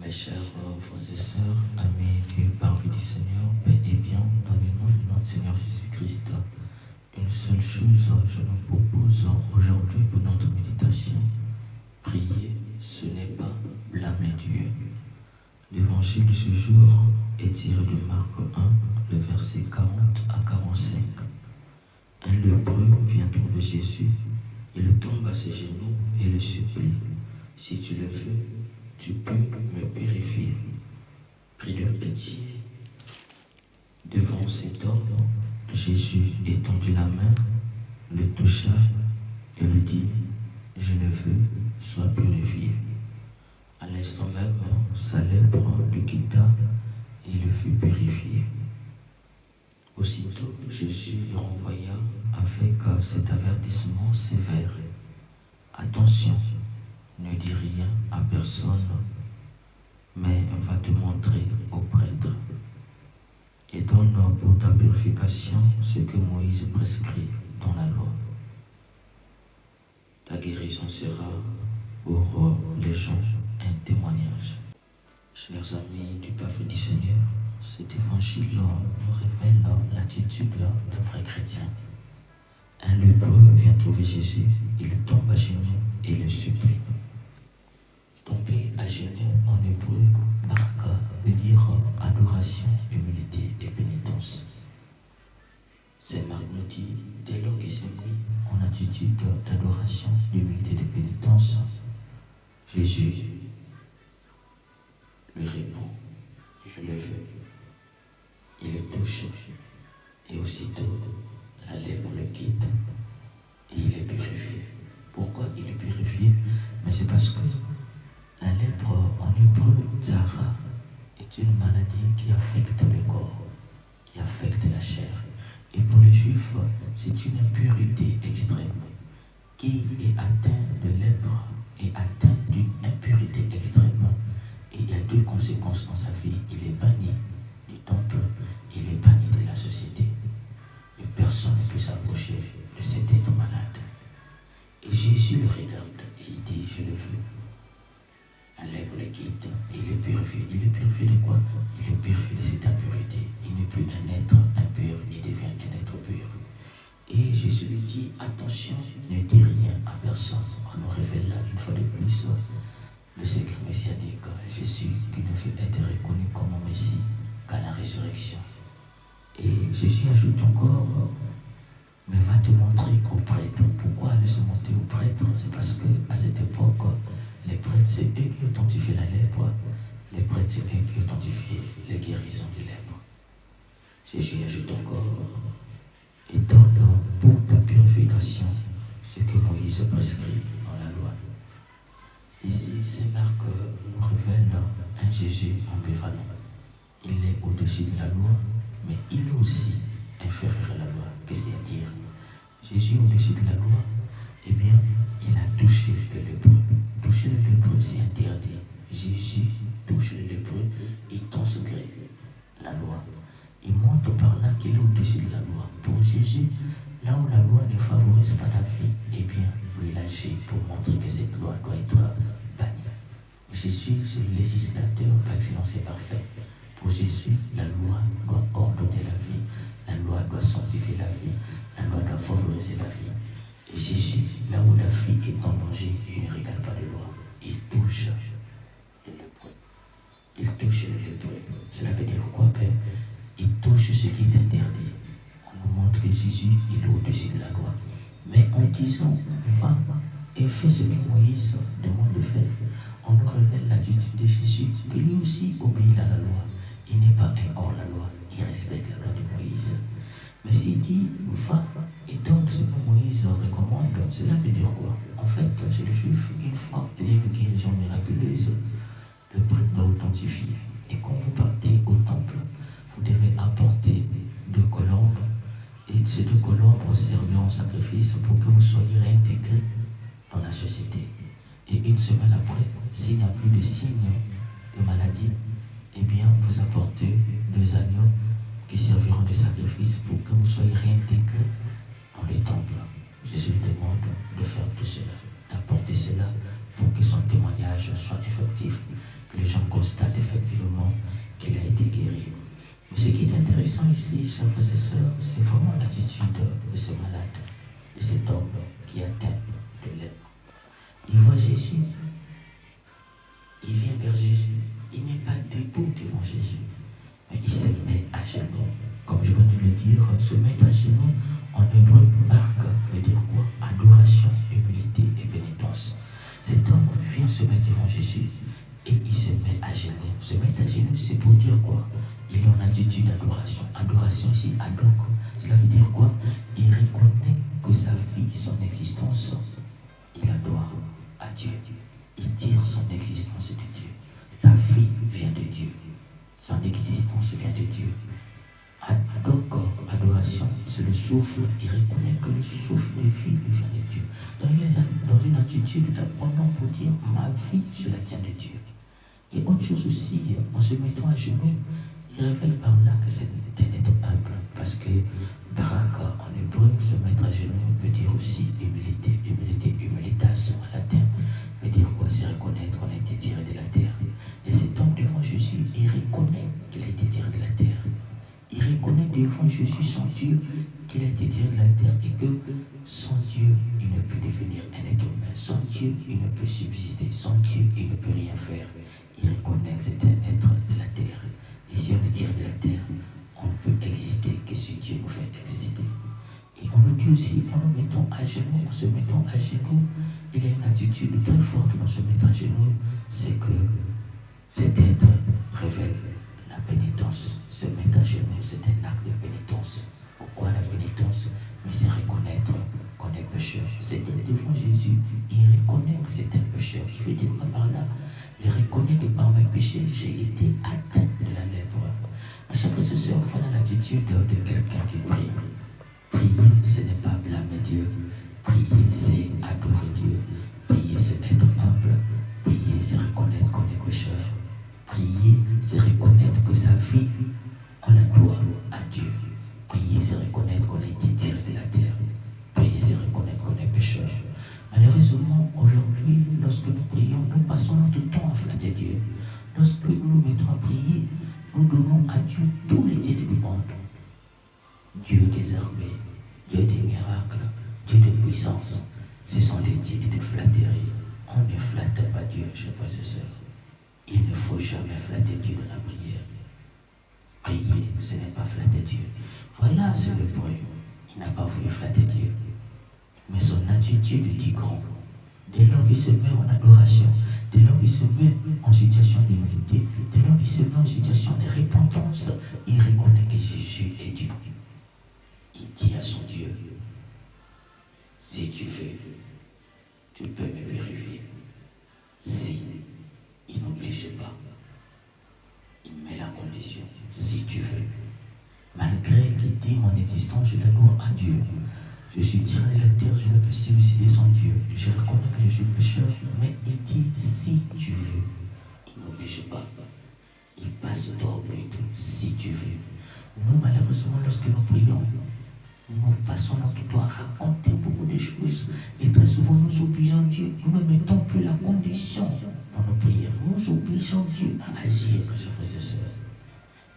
Mes chers frères et sœurs, amis du parvis du Seigneur, paix et bien dans le nom de notre Seigneur Jésus-Christ. Une seule chose, je nous propose aujourd'hui pour notre méditation. Prier, ce n'est pas blâmer Dieu. L'évangile de ce jour est tiré de Marc 1, le verset 40 à 45. Un lépreux vient trouver Jésus, il tombe à ses genoux et le supplie. Si tu le veux, tu peux me purifier. Pris de pitié devant cet homme, Jésus étendit la main, le toucha et lui dit, je le veux, sois purifié. À l'instant même, sa lèpre le quitta et il fut purifié. Aussitôt, Jésus le renvoya avec cet avertissement sévère. Attention, ne dis rien à personne, mais va te montrer au prêtre et donne pour ta purification ce que Moïse prescrit dans la loi. Ta guérison sera pour les gens un témoignage. Chers amis du parvis du Seigneur, cet évangile nous révèle l'attitude d'un vrai chrétien. Un lépreux vient trouver Jésus, il tombe à genoux et le supplie. Tomber à genoux en hébreu marque veut dire adoration, humilité et pénitence. Saint Marc nous dit, dès lors qu'il s'est mis en attitude d'adoration, d'humilité et de pénitence, Jésus lui répond, je le veux. Il le touche et aussitôt la lèpre le quitte et il est purifié. Pourquoi il est purifié? Mais c'est parce que la lèpre en hébreu, Zara, est une maladie qui affecte le corps, qui affecte la chair. Et pour les Juifs, c'est une impurité extrême. Qui est atteint de lèpre est atteint d'une impurité extrême. Et il y a deux conséquences dans sa vie. Il est banni du temple, il est banni de la société. Et personne ne peut s'approcher de cet être malade. Et Jésus le regarde et il dit, je le veux. La lèpre le quitte et il est purifié. Il est purifié de quoi? Il est purifié de cette impureté. Il n'est plus un être impur, il devient un être pur. Et Jésus lui dit, attention, ne dis rien à personne. On nous révèle là une fois de plus le secret messianique. Jésus qui ne veut être reconnu comme un Messie qu'à la résurrection. Et Jésus ajoute encore, mais va te montrer au prêtre. Pourquoi aller se montrer au prêtre? C'est parce qu'à cette époque, les prêtres, c'est eux qui authentifiaient la lèpre. Les prêtres, c'est eux qui authentifiaient les guérisons de lèpre. Jésus ajoute encore, et donne pour ta purification ce que Moïse prescrit dans la loi. Ici, Saint Marc nous révèle un Jésus ambivalent. Il est au-dessus de la loi, mais il est aussi inférieur à la loi. Qu'est-ce que c'est à dire? Jésus est au-dessus de la loi, eh bien, il a touché le lépreux. Toucher le lépreux, c'est interdit. Jésus touche le lépreux, il transgresse la loi. Il montre par là qu'il est au-dessus de la loi. Pour Jésus, là où la loi ne favorise pas la vie, eh bien, lui il agit pour montrer que cette loi doit être bannie. Jésus, c'est le législateur par excellence et parfait. Pour Jésus, la loi doit ordonner la vie, la loi doit sanctifier la vie, la loi doit favoriser la vie. Et Jésus, là où la vie est en danger, il ne regarde pas de loi. Il touche le lépreux. Il touche le lépreux. Cela veut dire quoi, Père? Il touche ce qui est interdit. On nous montre que Jésus, il est au-dessus de la loi. Mais en disant, va et fais ce que Moïse demande de faire, on nous révèle l'attitude de Jésus, que lui aussi obéit à la loi. Il n'est pas un hors-la-loi, il respecte la loi de Moïse. Mais s'il dit, va et donne ce que Moïse recommande, cela veut dire quoi? En fait, chez les Juifs, une fois qu'il y a une guérison miraculeuse, le prêtre doit authentifier. Et quand vous partez au temple, vous devez apporter 2 colombes, et ces 2 colombes serviront en sacrifice pour que vous soyez réintégrés dans la société. Et une semaine après, s'il n'y a plus de signes de maladie, eh bien, vous apportez 2 agneaux qui serviront de sacrifice pour que vous soyez réintégrés dans le temple. Jésus lui demande de faire tout cela, d'apporter cela pour que son témoignage soit effectif. que les gens constatent effectivement qu'il a été guéri. Mais ce qui est intéressant ici, chers frères et sœurs, c'est vraiment l'attitude de ce malade, de cet homme qui est atteint de lèpre. Il voit Jésus, il vient vers Jésus, il n'est pas debout devant Jésus, mais il se met à genoux. Comme je viens de le dire, se mettre à genoux, en hébreu, arc veut dire quoi? Adoration, humilité et pénitence. Cet homme vient se mettre devant Jésus et il se met à genoux. Se mettre à genoux, c'est pour dire quoi? Il est en attitude d'adoration. Adoration, c'est adore. Cela veut dire quoi? Il reconnaît que sa vie, son existence, il adore à Dieu. Il tire son existence de Dieu. Sa vie vient de Dieu. Son existence vient de Dieu. Donc, adoration, c'est le souffle. Il reconnaît que le souffle de vie vient de Dieu. Donc, il est dans une attitude d'abandon pour dire ma vie, je la tiens de Dieu. Et autre chose aussi, en se mettant à genoux, il révèle par là que c'est un être humble. Parce que baraka, en hébreu, se mettre à genoux veut dire aussi humilité. Humilité, humilitas en latin, veut dire quoi? C'est reconnaître qu'on a été tiré de la terre. Et cet homme devant Jésus, il reconnaît qu'il a été tiré de la terre. Il reconnaît devant Jésus son Dieu, qu'il a été tiré de la terre et que sans Dieu, il ne peut devenir un être humain. Sans Dieu, il ne peut subsister. Sans Dieu, il ne peut rien faire. Il reconnaît que c'est un être de la terre. Et si on le tire de la terre, on ne peut exister que si Dieu nous fait exister. Et on le dit aussi en nous mettant à genoux, en se mettant à genoux, il y a une attitude très forte dans se mettre à genoux, c'est que cet être révèle la pénitence. Se mettre à genoux, c'est un acte de pénitence. Pourquoi la pénitence? Mais c'est reconnaître qu'on est pécheur. C'est devant Jésus, il reconnaît que c'est un pécheur. Il veut dire quoi par là? Je reconnais que par mes péchés, j'ai été atteint de la lèpre. À chaque fois, ce voilà l'attitude de quelqu'un qui prie. Prier, ce n'est pas blâmer Dieu. Prier, c'est adorer Dieu. Prier, c'est être humble. Prier, c'est reconnaître qu'on est pécheur. Prier, c'est reconnaître que sa vie, on la doit à Dieu. Prier, c'est reconnaître qu'on a été tiré de la terre. Prier, c'est reconnaître qu'on est pécheur. Malheureusement, aujourd'hui, lorsque nous prions, nous passons notre temps à flatter Dieu. Lorsque nous nous mettons à prier, nous donnons à Dieu tous les titres du monde. Dieu des armées, Dieu des miracles, Dieu de puissance. Ce sont des titres de flatterie. On ne flatte pas Dieu, chers frères et sœurs. Il ne faut jamais flatter Dieu dans la prière. Prier, ce n'est pas flatter Dieu. Voilà, c'est le point. Il n'a pas voulu flatter Dieu. Mais son attitude dit grand. Dès lors qu'il se met en adoration, dès lors qu'il se met en situation d'humilité, dès lors qu'il se met en situation de repentance, il reconnaît que Jésus est Dieu. Il dit à son Dieu, si tu veux, tu peux me purifier. Si, il n'oblige pas. Il met la condition, si tu veux. Malgré qu'il dit mon existence, je la dois à Dieu. Je suis tiré de la terre, je ne peux subsister sans Dieu. Je reconnais que je suis pécheur, mais il dit si tu veux. Il n'oblige pas. Il passe d'or plutôt, si tu veux. Nous, malheureusement, lorsque nous prions, nous passons notre temps à raconter beaucoup de choses. Et très souvent, nous obligeons Dieu. Nous ne mettons plus la condition dans nos prières. Nous obligeons Dieu à agir, mes frères et sœurs.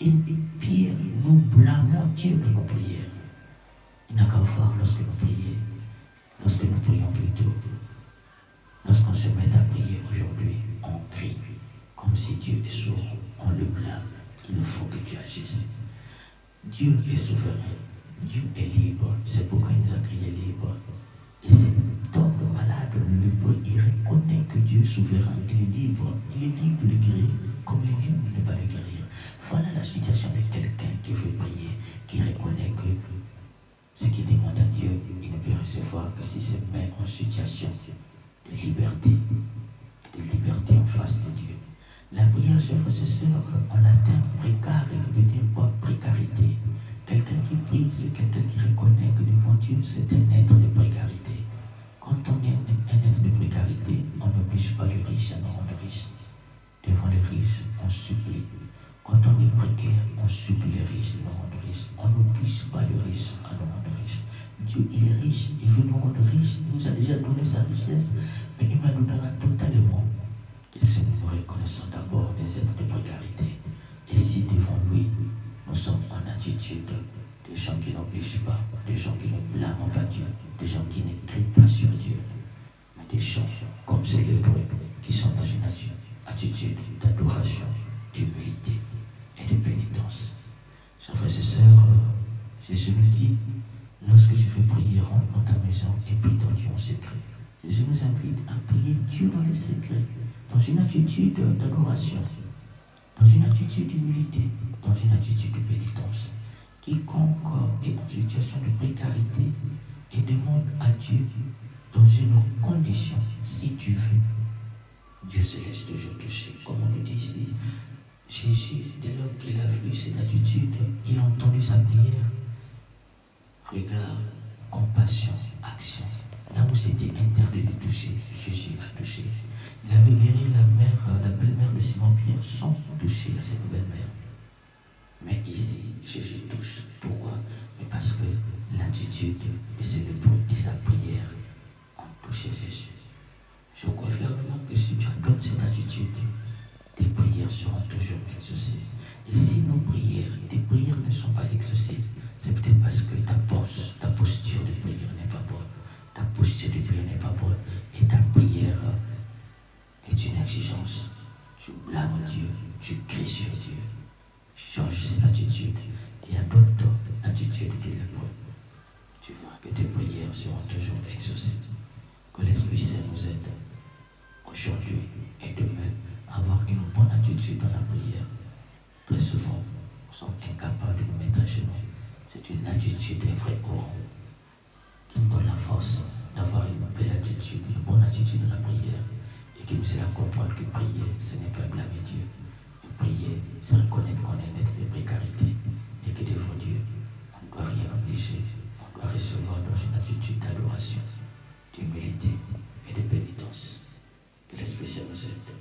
Et pire, nous blâmons Dieu dans nos prières. Il n'a qu'à voir lorsque nous prions plutôt. Lorsqu'on se met à prier aujourd'hui, on crie comme si Dieu est sourd, on le blâme. Il faut que Dieu agisse. Dieu est souverain, Dieu est libre, c'est pourquoi il nous a créés libres. Et cet homme malade, il reconnaît que Dieu est souverain, il est libre de le guérir, comme il est libre de ne pas le guérir. Voilà la situation de quelqu'un qui veut prier, qui reconnaît que ce qu'il demande à Dieu, il ne peut recevoir que s'il se met en situation de liberté en face de Dieu. La prière, chers frères et sœurs, en latin, précaire, veut dire quoi? Précarité. Quelqu'un qui prie, c'est quelqu'un qui reconnaît que devant Dieu, c'est un être de précarité. Quand on est un être de précarité, on n'oblige pas le riche à nous rendre riche. Devant les riches, on supplie. Quand on est précaire, on supplie les riches de nous rendre riches. On n'oblige pas le riche à nous rendre riches. Dieu, il est riche, il veut nous rendre riches. Il nous a déjà donné sa richesse, mais il me donnera totalement. que si nous nous reconnaissons d'abord des êtres de précarité, et si devant lui, nous sommes en attitude des gens qui n'obligent pas, des gens qui ne blâment pas Dieu, des gens qui ne crient pas sur Dieu, mais des gens comme ces lépreux qui sont dans une attitude d'adoration, d'humilité et de pénitence. Chers frères et sœurs, Jésus nous dit, lorsque tu fais prier, rentre dans ta maison et prie ton Dieu en secret. Jésus nous invite à prier Dieu dans le secret, dans une attitude d'adoration, dans une attitude d'humilité, dans une attitude de pénitence. Quiconque est en situation de précarité et demande à Dieu dans une condition, si tu veux, Dieu se laisse toujours toucher. Comme on nous dit ici, Jésus, dès lors qu'il a vu cette attitude, il a entendu sa prière. Regard, compassion, action. Là où c'était interdit de toucher, Jésus a touché. Il avait guéri la belle-mère de Simon-Pierre sans toucher à cette belle-mère. Mais ici, Jésus touche. Pourquoi? Mais parce que l'attitude de ce lépreux et sa prière ont touché Jésus. Je crois fermement que si tu adoptes cette attitude, tes prières seront toujours exaucées. Et si tes prières ne sont pas exaucées, c'est peut-être parce que ta posture de prière n'est pas bonne. Ta posture de prière n'est pas bonne. Et ta prière est une exigence. Tu blâmes Dieu, tu cries sur Dieu. Change cette attitude et adopte l'attitude de lépreux. Tu verras que tes prières seront toujours exaucées. Que l'Esprit Saint nous aide aujourd'hui et demain à avoir une bonne attitude dans la prière. Très souvent, nous sommes incapables de nous mettre à genoux. C'est une attitude, un vrai courant qui nous donne la force d'avoir une belle attitude, une bonne attitude dans la prière et qui nous aide à comprendre que prier, ce n'est pas blâmer Dieu. Et prier, c'est reconnaître qu'on est maître de précarité et que devant Dieu, on ne doit rien obliger, on doit recevoir dans une attitude d'adoration, d'humilité et de pénitence. Que l'Esprit Saint nous aide.